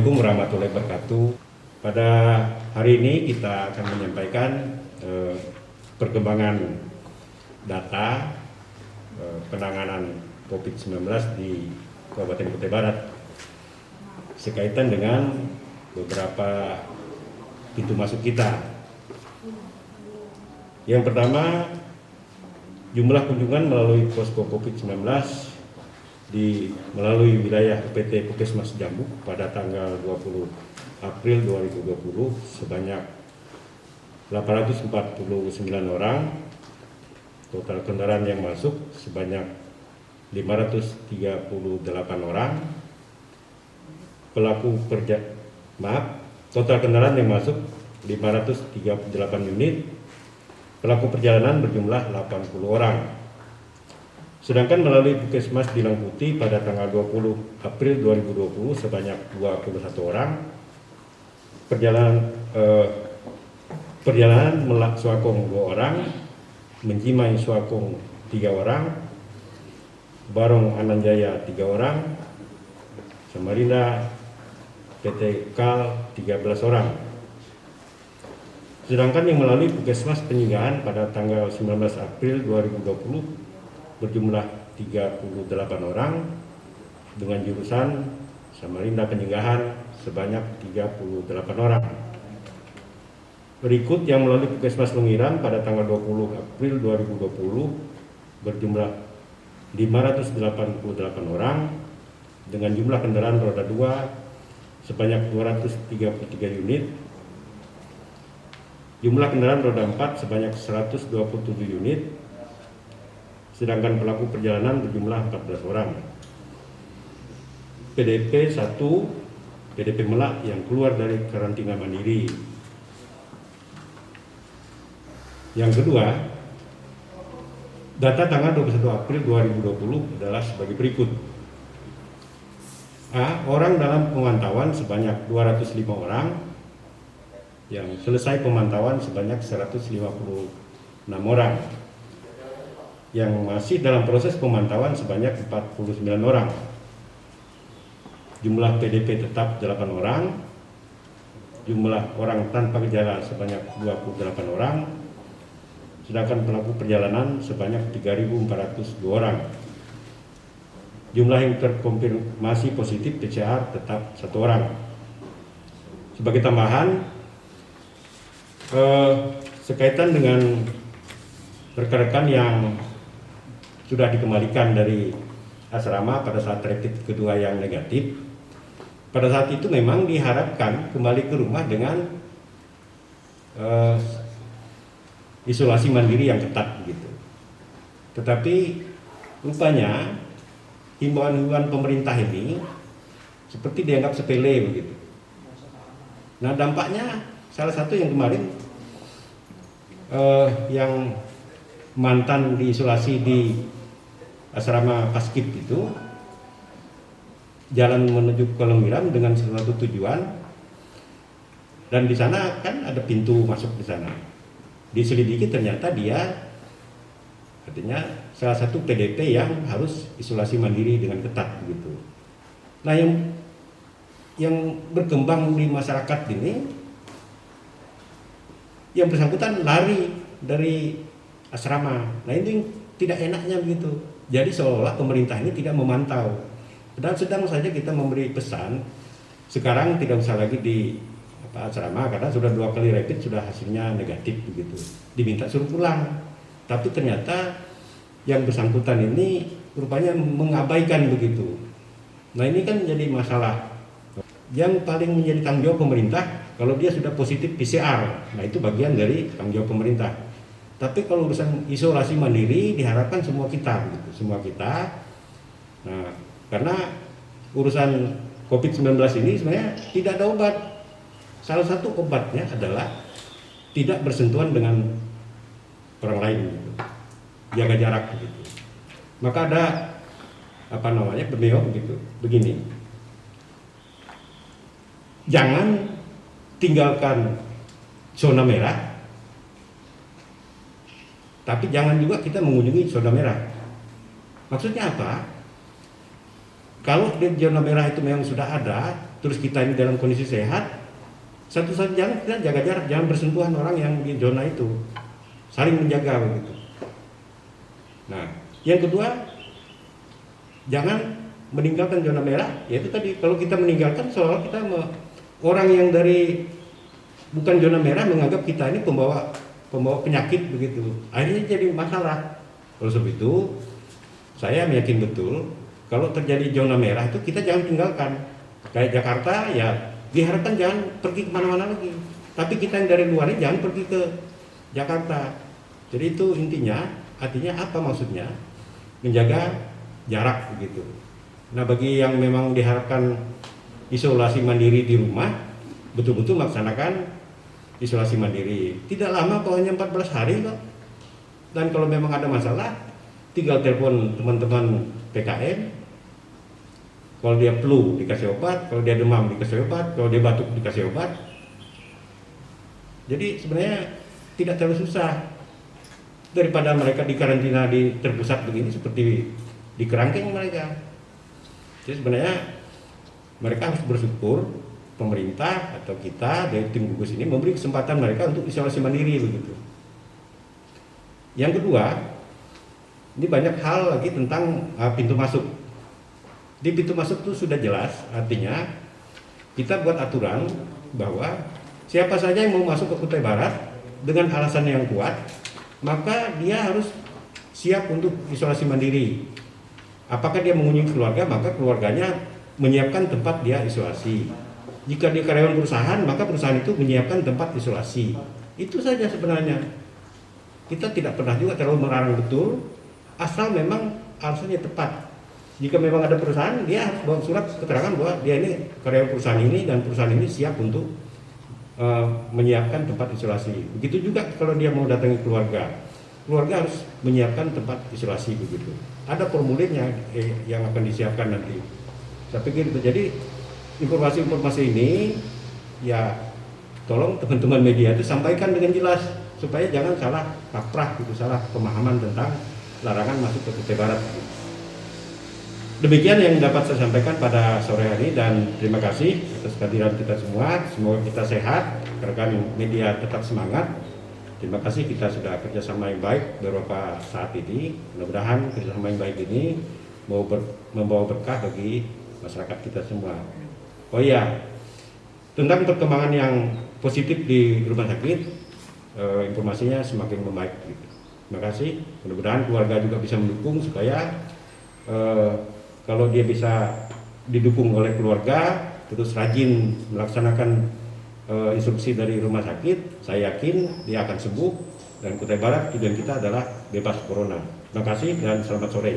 Assalamualaikum warahmatullahi wabarakatuh. Pada hari ini kita akan menyampaikan perkembangan data penanganan COVID-19 di Kabupaten Kutai Barat sekaitan dengan beberapa pintu masuk kita. Yang pertama, jumlah kunjungan melalui posko COVID-19 melalui wilayah UPT Puskesmas Jambuk pada tanggal 20 April 2020 sebanyak 849 orang, total kendaraan yang masuk sebanyak 538 orang, total kendaraan yang masuk 538 unit, pelaku perjalanan berjumlah 80 orang. Sedangkan melalui Puskesmas Bilang Putih pada tanggal 20 April 2020 sebanyak 21 orang, perjalanan Melak Swakong 2 orang, Mencimai Swakong 3 orang, Barong Ananjaya 3 orang, Samarinda PT Kal 13 orang. Sedangkan yang melalui Puskesmas Penyinggahan pada tanggal 19 April 2020 berjumlah 38 orang dengan jurusan Samarinda Penyinggahan sebanyak 38 orang. Berikut yang melalui Puskesmas Longiran pada tanggal 20 April 2020 berjumlah 588 orang dengan jumlah kendaraan roda 2 sebanyak 233 unit, jumlah kendaraan roda 4 sebanyak 127 unit, sedangkan pelaku perjalanan berjumlah 14 orang. PDP 1, PDP Melak yang keluar dari karantina mandiri. Yang kedua, data tanggal 21 April 2020 adalah sebagai berikut. A. Orang dalam pemantauan sebanyak 205 orang, yang selesai pemantauan sebanyak 156 orang, yang masih dalam proses pemantauan sebanyak 49 orang. Jumlah PDP tetap 8 orang, jumlah orang tanpa gejala sebanyak 28 orang, sedangkan pelaku perjalanan sebanyak 3.402 orang. Jumlah yang terkonfirmasi positif PCR tetap 1 orang. Sebagai tambahan, sekaitan dengan rekan-rekan yang sudah dikembalikan dari asrama pada saat rapid kedua yang negatif, pada saat itu memang diharapkan kembali ke rumah dengan isolasi mandiri yang ketat begitu. Tetapi rupanya himbauan-himbauan pemerintah ini seperti dianggap sepele begitu. Nah, dampaknya salah satu yang kemarin yang mantan diisolasi di asrama Paskib itu jalan menuju ke Longiran dengan suatu tujuan, dan di sana kan ada pintu masuk di sana. Diselidiki ternyata dia artinya salah satu PDP yang harus isolasi mandiri dengan ketat begitu. Nah, yang berkembang di masyarakat ini, yang bersangkutan lari dari asrama. Nah, ini tidak enaknya begitu. Jadi seolah pemerintah ini tidak memantau. Dan sedang saja kita memberi pesan, sekarang tidak usah lagi di asrama karena sudah 2 kali rapid sudah hasilnya negatif begitu. Diminta suruh pulang. Tapi ternyata yang bersangkutan ini rupanya mengabaikan begitu. Nah, ini kan jadi masalah. Yang paling menjadi tanggung jawab pemerintah kalau dia sudah positif PCR. Nah, itu bagian dari tanggung jawab pemerintah. Tapi kalau urusan isolasi mandiri diharapkan semua kita gitu, semua kita. Nah, karena urusan COVID-19 ini sebenarnya tidak ada obat. Salah satu obatnya adalah tidak bersentuhan dengan orang lain gitu. Jaga jarak gitu. Maka ada beliau begitu, begini. Jangan tinggalkan zona merah, tapi jangan juga kita mengunjungi zona merah. Maksudnya apa? Kalau di zona merah itu memang sudah ada, terus kita ini dalam kondisi sehat, satu-satu jangan kita jaga jarak, jangan bersentuhan orang yang di zona itu, saling menjaga begitu. Nah, yang kedua, jangan meninggalkan zona merah. Yaitu tadi, kalau kita meninggalkan seolah kita orang yang dari bukan zona merah menganggap kita ini pembawa penyakit begitu. Akhirnya jadi masalah. Oleh sebab itu, saya yakin betul kalau terjadi zona merah itu kita jangan tinggalkan. Kayak Jakarta ya diharapkan jangan pergi kemana-mana lagi. Tapi kita yang dari luar ini jangan pergi ke Jakarta. Jadi itu intinya, artinya apa maksudnya? Menjaga jarak begitu. Nah, bagi yang memang diharapkan isolasi mandiri di rumah, betul-betul melaksanakan isolasi mandiri. Tidak lama kok, hanya 14 hari kok. Dan kalau memang ada masalah, tinggal telepon teman-teman PKM. Kalau dia flu dikasih obat, kalau dia demam dikasih obat, kalau dia batuk dikasih obat. Jadi sebenarnya tidak terlalu susah daripada mereka dikarantina di terpusat begini seperti di kerangkeng mereka. Jadi sebenarnya mereka harus bersyukur pemerintah atau kita dari tim gugus ini memberi kesempatan mereka untuk isolasi mandiri begitu. Yang kedua, ini banyak hal lagi tentang pintu masuk. Di pintu masuk itu sudah jelas, artinya kita buat aturan bahwa siapa saja yang mau masuk ke Kutai Barat dengan alasan yang kuat, maka dia harus siap untuk isolasi mandiri. Apakah dia mengunjungi keluarga, maka keluarganya menyiapkan tempat dia isolasi. Jika dia karyawan perusahaan, maka perusahaan itu menyiapkan tempat isolasi. Itu saja sebenarnya. Kita tidak pernah juga terlalu melarang betul, asal memang alasannya tepat. Jika memang ada perusahaan, dia harus bawa surat keterangan bahwa dia ini karyawan perusahaan ini dan perusahaan ini siap untuk menyiapkan tempat isolasi. Begitu juga kalau dia mau datangi keluarga, keluarga harus menyiapkan tempat isolasi begitu. Ada formulirnya yang akan disiapkan nanti. Saya pikir itu. Jadi informasi-informasi ini ya tolong teman-teman media itu sampaikan dengan jelas supaya jangan salah kaprah gitu, salah pemahaman tentang larangan masuk ke Kutai Barat. Demikian yang dapat saya sampaikan pada sore hari dan terima kasih atas kehadiran kita semua. Semoga kita sehat, rekan media tetap semangat. Terima kasih, kita sudah kerjasama yang baik beberapa saat ini. Mudah-mudahan kerjasama yang baik ini membawa berkah bagi masyarakat kita semua. Oh iya, tentang perkembangan yang positif di rumah sakit, informasinya semakin membaik. Terima kasih. Mudah-mudahan keluarga juga bisa mendukung supaya kalau dia bisa didukung oleh keluarga, terus rajin melaksanakan instruksi dari rumah sakit, saya yakin dia akan sembuh dan Kutai Barat tujuan kita adalah bebas corona. Terima kasih dan selamat sore.